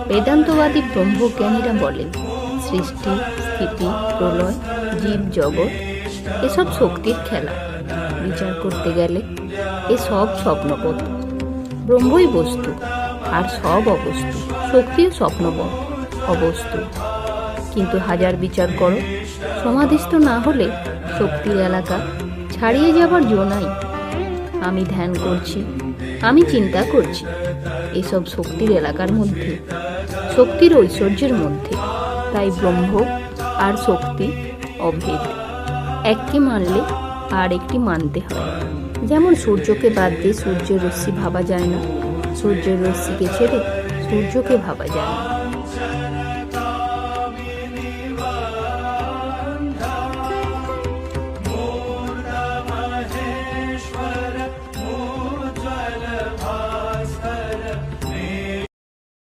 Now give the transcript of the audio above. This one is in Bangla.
বেদান্তবাদী ব্রহ্মজ্ঞানীরা বলেন, সৃষ্টি, স্থিতি, প্রলয়, জীব জগৎ এসব শক্তির খেলা। বিচার করতে গেলে এসব স্বপ্নপথ। ব্রহ্মই বস্তু, আর সব অবস্তু। শক্তিও স্বপ্নপথ, অবস্তু। কিন্তু হাজার বিচার করো, সমাধিস্থ না হলে শক্তির এলাকা ছাড়িয়ে যাবার জো নাই। আমি ধ্যান করছি, আমি চিন্তা করছি, এসব শক্তির এলাকার মধ্যে, শক্তির ঐশ্বর্যের মধ্যে। তাই ব্রহ্ম আর শক্তি অভেদ। এককে মানলে আর একটি মানতে হয়। যেমন সূর্যকে বাদ দিয়ে সূর্যের রশ্মি ভাবা যায় না, সূর্যের রশ্মিকে ছেড়ে সূর্যকে ভাবা যায় না।